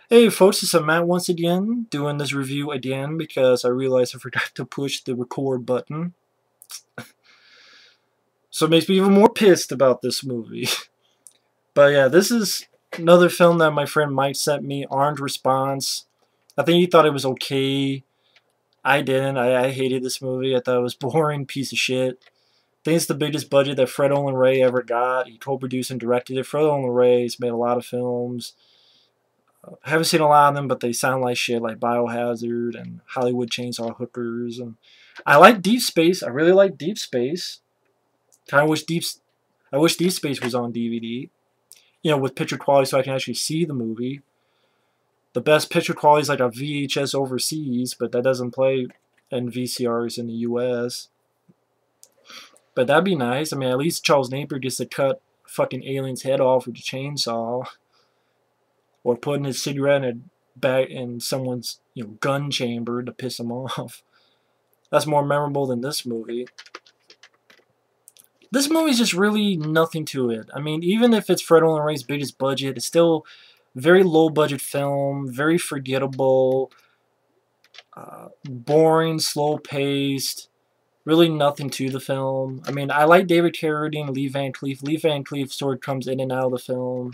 Hey folks, it's Matt once again, doing this review again because I realized I forgot to push the record button. So it makes me even more pissed about this movie. But yeah, this is another film that my friend Mike sent me, Armed Response. I think he thought it was okay. I didn't. I hated this movie. I thought it was boring, piece of shit. I think it's the biggest budget that Fred Olen Ray ever got. He co-produced and directed it. Fred Olen Ray's made a lot of films. I haven't seen a lot of them, but they sound like shit, like Biohazard and Hollywood Chainsaw Hookers. And I like Deep Space. I really like Deep Space. Kind of I wish Deep Space was on DVD. You know, with picture quality, so I can actually see the movie. The best picture quality is like a VHS overseas, but that doesn't play in VCRs in the US. But that'd be nice. I mean, at least Charles Napier gets to cut fucking alien's head off with a chainsaw, or putting his cigarette in a bag in someone's gun chamber to piss him off. That's more memorable than this movie. This movie's just really nothing to it. I mean, even if it's Fred Olen Ray's biggest budget, it's still very low budget film, very forgettable, boring, slow paced. Really nothing to the film. I mean, I like David Carradine, Lee Van Cleef. Lee Van Cleef sort of comes in and out of the film.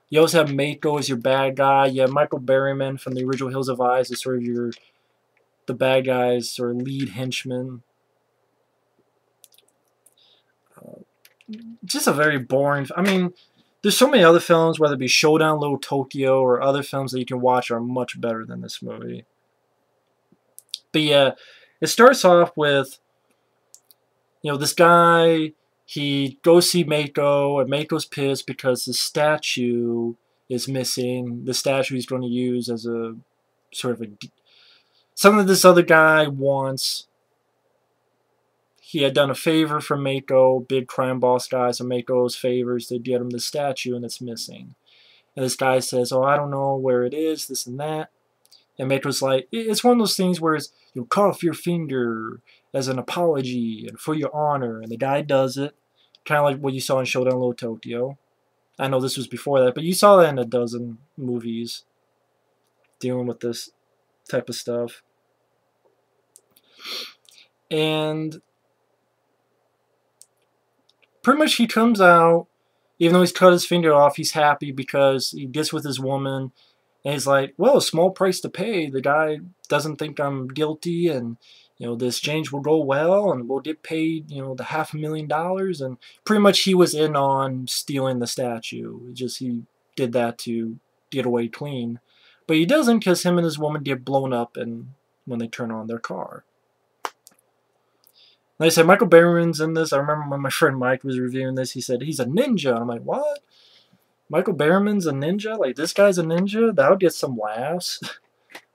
You also have Mako as your bad guy. You have Michael Berryman from the original Hills of Eyes as sort of the bad guy's sort of lead henchman. Just a very boring. I mean, there's so many other films, whether it be Showdown Little Tokyo or other films that you can watch, are much better than this movie. But yeah, it starts off with this guy. He goes see Mako, and Mako's pissed because the statue is missing. The statue he's going to use as a sort of a something that this other guy wants. He had done a favor for Mako, big crime boss guy, so Mako's favors to get him the statue, and it's missing. And this guy says, "Oh, I don't know where it is, this and that." And Mako's like, "It's one of those things where it's, you cut off your finger as an apology and for your honor." And the guy does it, kind of like what you saw in Showdown Little Tokyo. I know this was before that, but you saw that in a dozen movies dealing with this type of stuff. And pretty much he comes out, even though he's cut his finger off, he's happy because he gets with his woman. And he's like, well, a small price to pay. The guy doesn't think I'm guilty, and the exchange will go well, and we'll get paid, the $500,000. And pretty much he was in on stealing the statue. Just he did that to get away clean. But he doesn't, because him and his woman get blown up and when they turn on their car. Like I said, Michael Berryman's in this. I remember when my friend Mike was reviewing this, he said, he's a ninja. And I'm like, what? Michael Berryman's a ninja? Like, this guy's a ninja? That would get some laughs.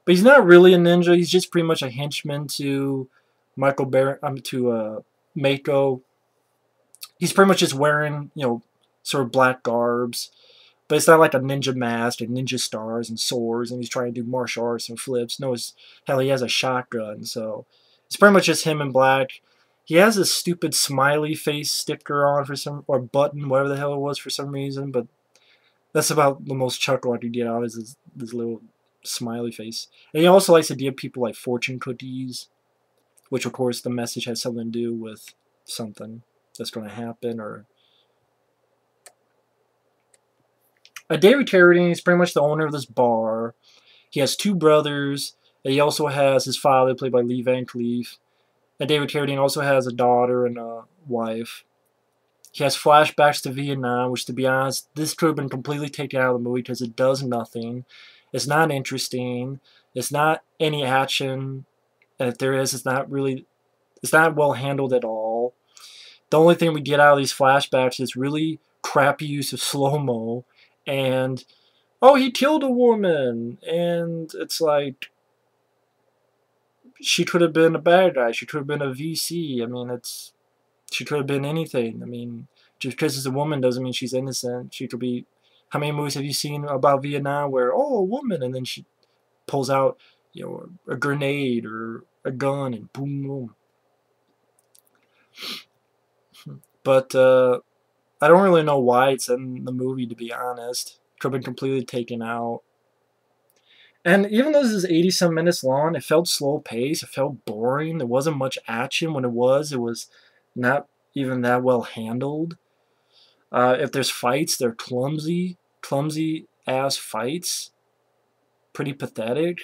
But he's not really a ninja. He's just pretty much a henchman to Mako. He's pretty much just wearing, sort of black garbs. But it's not like a ninja mask and ninja stars and swords, and he's trying to do martial arts and flips. No, hell, he has a shotgun, so it's pretty much just him in black. He has this stupid smiley face sticker on or button, whatever the hell it was for some reason, but that's about the most chuckle I could get out is this little smiley face. And he also likes to give people like fortune cookies, which of course the message has something to do with something that's going to happen. Or David Carradine is pretty much the owner of this bar. He has two brothers. And he also has his father, played by Lee Van Cleef. And David Carradine also has a daughter and a wife. He has flashbacks to Vietnam, which, to be honest, this could have been completely taken out of the movie because it does nothing. It's not interesting. It's not any action. And if there is, it's not well handled at all. The only thing we get out of these flashbacks is really crappy use of slow-mo. And, oh, he killed a woman. And it's like, she could have been a bad guy. She could have been a VC. I mean, she could have been anything. I mean, just because it's a woman doesn't mean she's innocent. She could be... How many movies have you seen about Vietnam where, oh, a woman, and then she pulls out, a grenade or a gun and boom, boom. But I don't really know why it's in the movie, to be honest. Could have been completely taken out. And even though this is 80-some minutes long, it felt slow paced. It felt boring. There wasn't much action. When it was not even that well handled. If there's fights, they're clumsy ass fights. Pretty pathetic.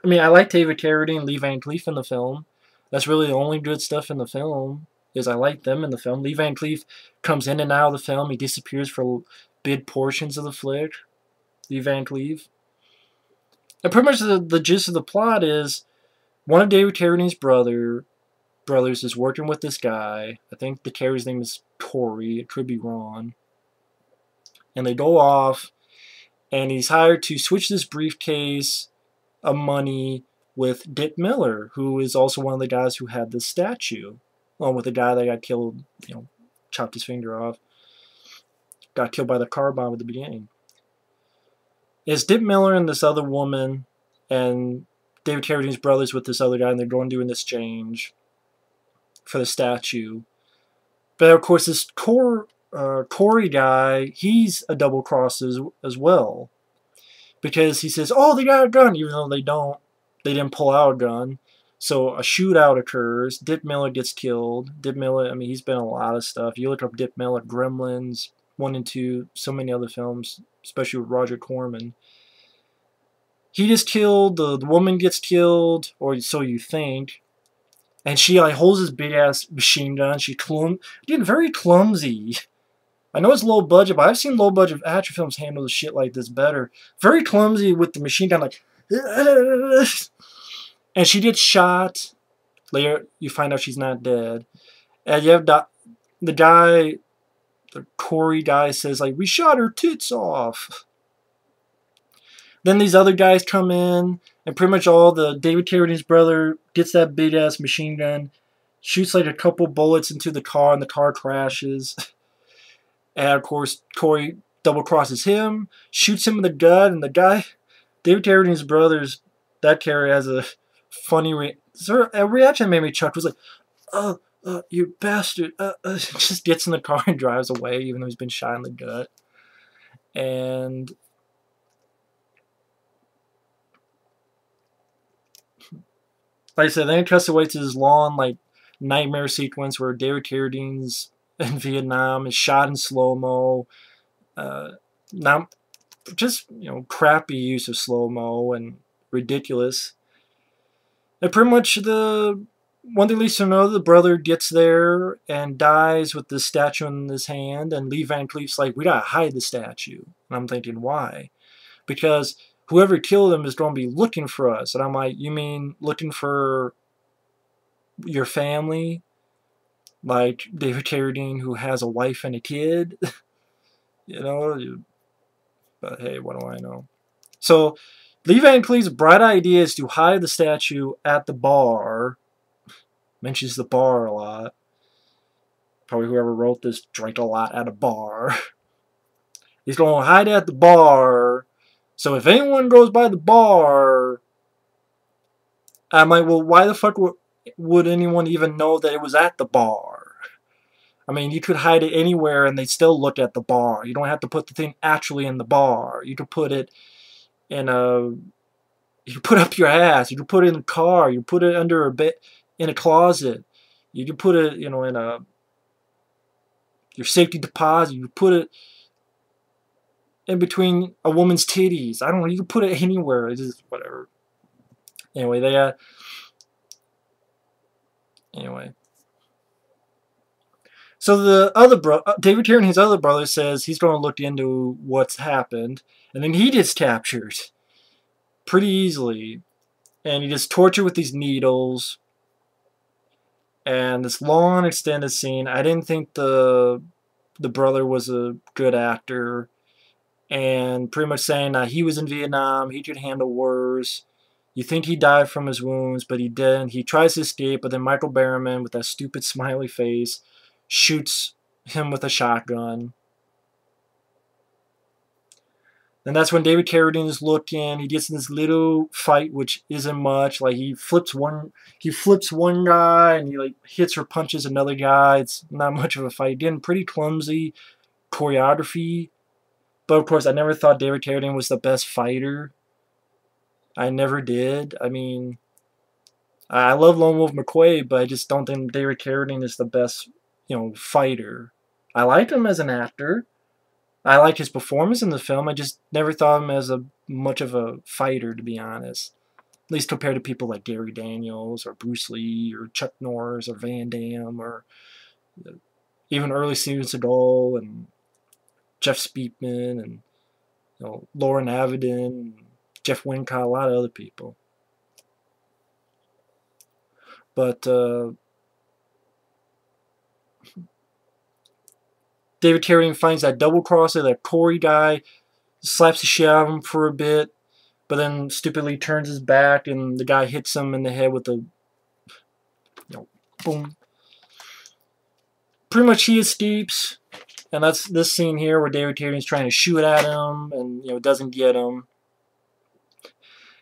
I mean, I like David Carradine and Lee Van Cleef in the film. That's really the only good stuff in the film, is I like them in the film. Lee Van Cleef comes in and out of the film. He disappears for big portions of the flick. Lee Van Cleef. And pretty much the gist of the plot is one of David Carradine's brothers is working with this guy. I think the character's name is Corey. It could be wrong. And they go off, and he's hired to switch this briefcase of money with Dick Miller, who is also one of the guys who had this statue, along with the guy that got killed, chopped his finger off, got killed by the car bomb at the beginning. It's Dick Miller and this other woman, and David Carradine's brothers with this other guy, and they're going to do an exchange for the statue. But of course, this Corey guy, he's a double cross as well. Because he says, oh, they got a gun, even though they don't. They didn't pull out a gun. So a shootout occurs. Dick Miller gets killed. Dick Miller, I mean, he's been in a lot of stuff. You look up Dick Miller, Gremlins, 1 and 2, so many other films, especially with Roger Corman. He gets killed, the woman gets killed, or so you think. And she holds this big-ass machine gun. She's getting very clumsy. I know it's low budget, but I've seen low budget action films handle the shit like this better. Very clumsy with the machine gun, like, and she gets shot. Later, you find out she's not dead. And you have the guy, the Corey guy, says, like, we shot her tits off. Then these other guys come in, and pretty much all the David Carradine's brother gets that big ass machine gun, shoots like a couple bullets into the car, and the car crashes. And of course, Corey double crosses him, shoots him in the gut, and the guy, David Carradine's brothers, that character has a funny a reaction that made me chuckle. It was like, you bastard. Just gets in the car and drives away, even though he's been shot in the gut. And like I said, then it cuts away to this long, like, nightmare sequence where David Carradine's in Vietnam is shot in slow-mo. Not just, crappy use of slow-mo and ridiculous. And pretty much the one thing leads to another, the brother gets there and dies with the statue in his hand, and Lee Van Cleef's like, we gotta hide the statue. And I'm thinking, why? Because whoever killed him is going to be looking for us. And I'm like, you mean looking for your family? Like David Carradine, who has a wife and a kid? But hey, what do I know? So, Lee Van Cleef's bright idea is to hide the statue at the bar. Mentions the bar a lot. Probably whoever wrote this drank a lot at a bar. He's going to hide it at the bar. So if anyone goes by the bar, I'm like, well, why the fuck would anyone even know that it was at the bar? I mean, you could hide it anywhere and they'd still look at the bar. You don't have to put the thing actually in the bar. You could put it in you put up your ass. You could put it in a car. You put it under a bed, in a closet. You could put it, in your safety deposit. You could put it in between a woman's titties. I don't know. You can put it anywhere. It's just whatever. Anyway, Anyway. So the other David Carradine's other brother says he's going to look into what's happened. And then he gets captured. Pretty easily. And he gets tortured with these needles. And this long extended scene. I didn't think the brother was a good actor. And pretty much saying that he was in Vietnam, he could handle worse. You think he died from his wounds, but he didn't. He tries to escape, but then Michael Berryman, with that stupid smiley face, shoots him with a shotgun. And that's when David Carradine is looking. He gets in this little fight, which isn't much. Like he flips one guy, and he hits or punches another guy. It's not much of a fight. Again, pretty clumsy choreography. But of course, I never thought David Carradine was the best fighter. I never did. I mean, I love Lone Wolf McQuaid, but I just don't think David Carradine is the best, fighter. I like him as an actor. I like his performance in the film. I just never thought of him as much of a fighter, to be honest. At least compared to people like Gary Daniels or Bruce Lee or Chuck Norris or Van Damme or even early Steven Seagal and Jeff Speakman and Lauren Avedon, Jeff Wincott, a lot of other people. But David Carradine finds that double crosser, that Corey guy, slaps the shit out of him for a bit, but then stupidly turns his back and the guy hits him in the head with a boom. Pretty much he escapes, and that's this scene here where David Carradine's trying to shoot at him and doesn't get him.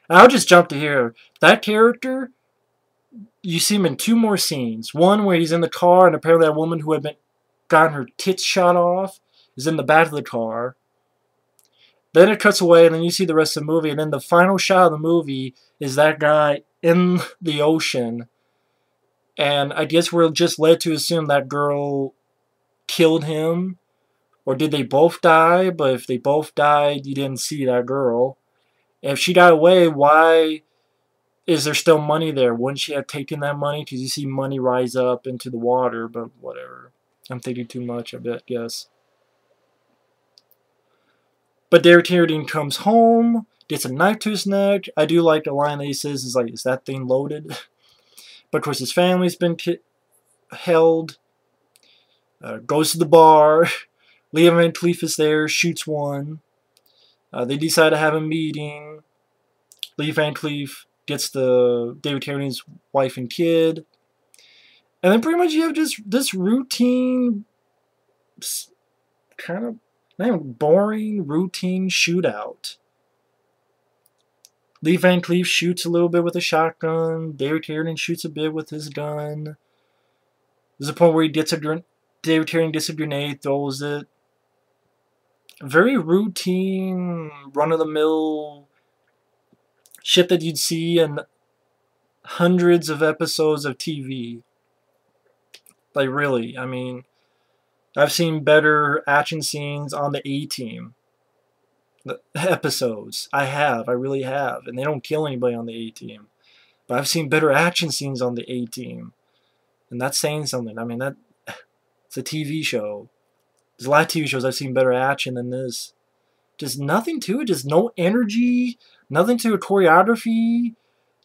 And I'll just jump to here. That character, you see him in 2 more scenes. One where he's in the car and apparently that woman who had gotten her tits shot off is in the back of the car. Then it cuts away and then you see the rest of the movie, and then the final shot of the movie is that guy in the ocean. And I guess we're just led to assume that girl killed him. Or did they both die? But if they both died, you didn't see that girl. And if she got away, why is there still money there? Wouldn't she have taken that money? Because you see money rise up into the water, but whatever. I'm thinking too much, I guess. But David Carradine comes home, gets a knife to his neck. I do like the line that he says, is like, is that thing loaded? But of course his family's been held. Goes to the bar. Liam Van Cleef is there, shoots one. They decide to have a meeting. Lee Van Cleef gets the David Carradine's wife and kid. And then pretty much you have just this routine, kind of, not even boring, routine shootout. Lee Van Cleef shoots a little bit with a shotgun. David Carradine shoots a bit with his gun. There's a point where David Carradine gets a grenade, throws it. Very routine, run-of-the-mill shit that you'd see in hundreds of episodes of TV. Like, really, I mean, I've seen better action scenes on the A-Team. The episodes. I really have. And they don't kill anybody on the A-Team. But I've seen better action scenes on the A-Team. And that's saying something. I mean, it's a TV show. There's a lot of TV shows I've seen better action than this. Just nothing to it. Just no energy. Nothing to a choreography.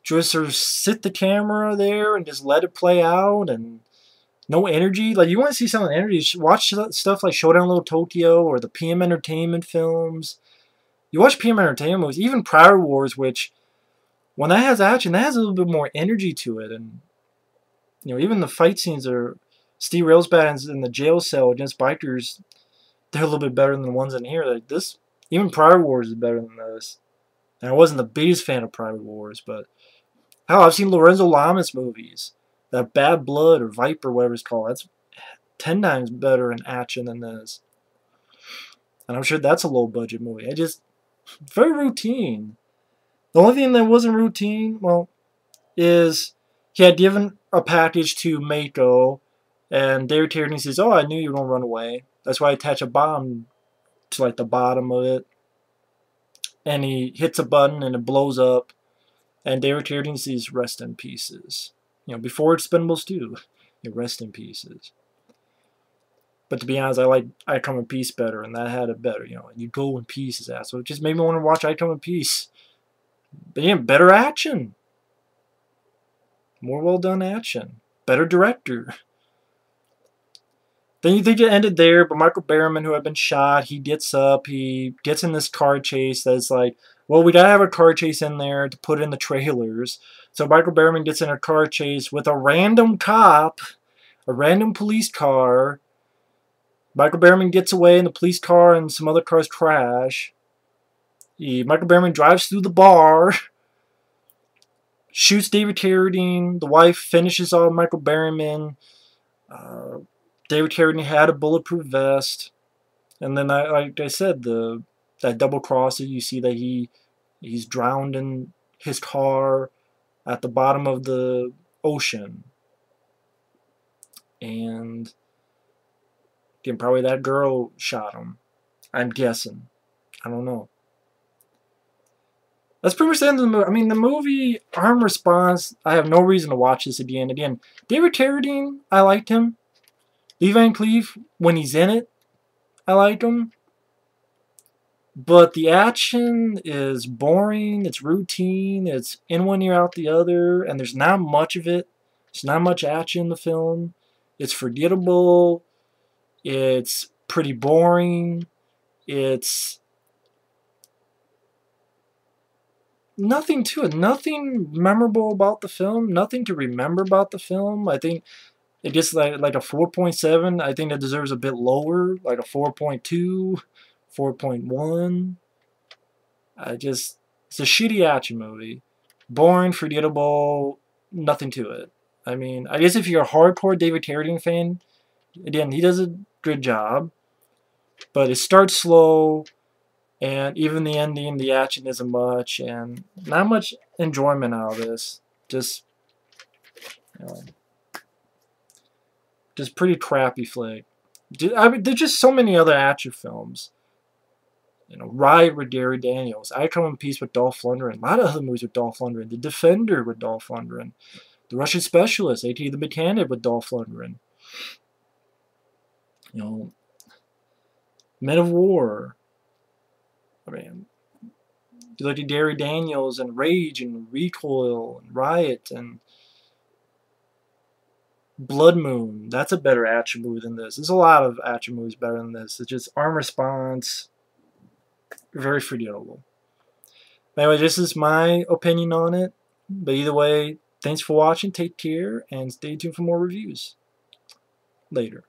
Just sort of sit the camera there and just let it play out. And no energy. Like, you want to see some of the energy, watch stuff like Showdown Little Tokyo or the PM Entertainment films. You watch PM Entertainment movies, even Private Wars, which, when that has action, that has a little bit more energy to it. And, even the fight scenes are, Steve Railsback in the jail cell against bikers, they're a little bit better than the ones in here. Like this, even Private Wars is better than this. And I wasn't the biggest fan of Private Wars, but hell, I've seen Lorenzo Lamas movies. That Bad Blood or Viper, whatever it's called, that's 10 times better in action than this. And I'm sure that's a low-budget movie. Very routine. The only thing that wasn't routine, well, is he had given a package to Mako, and David Carradine says, "Oh, I knew you were going to run away. That's why I attach a bomb to, like, the bottom of it." And he hits a button, and it blows up. And David Carradine says, "Rest in pieces." Before Expendables 2, rest in pieces. But to be honest, I like I Come in Peace better, and that had it better. You go in peace, so it just made me want to watch I Come in Peace. But yeah, better action. More well done action. Better director. Then you think it ended there, but Michael Berryman, who had been shot, he gets up, he gets in this car chase that's like, well, we gotta have a car chase in there to put in the trailers. So Michael Berryman gets in a car chase with a random cop, a random police car. Michael Berryman gets away in the police car and some other cars crash. Michael Berryman drives through the bar, shoots David Carradine. The wife finishes off Michael Berryman. David Carradine had a bulletproof vest. And then, like I said, that double cross, you see that he's drowned in his car at the bottom of the ocean. And again, probably that girl shot him. I'm guessing. I don't know. That's pretty much the end of the movie. I mean, the movie, Armed Response, I have no reason to watch this again. Again, David Carradine, I liked him. Lee Van Cleef, when he's in it, I like him. But the action is boring, it's routine, it's in one ear out the other, and there's not much of it. There's not much action in the film. It's forgettable. It's pretty boring. It's nothing to it. Nothing memorable about the film. Nothing to remember about the film. I think it gets like a 4.7. I think it deserves a bit lower, like a 4.2, 4.1. It's a shitty action movie. Boring, forgettable, nothing to it. I mean, I guess if you're a hardcore David Carradine fan, again, he does a good job. But it starts slow, and even the ending, the action isn't much, and not much enjoyment out of this. Just, you know, just pretty crappy flick. I mean, there's just so many other action films. You know, Riot with Gary Daniels, I Come in Peace with Dolph Lundgren, a lot of other movies with Dolph Lundgren, The Defender with Dolph Lundgren, The Russian Specialist, A.T. the Mechanic with Dolph Lundgren. You know, Men of War. I mean, you look at Gary Daniels and Rage and Recoil and Riot and Blood Moon. That's a better action movie than this. There's a lot of action movies better than this. It's just Armed Response, very forgettable. Anyway, this is my opinion on it. But either way, thanks for watching. Take care and stay tuned for more reviews. Later.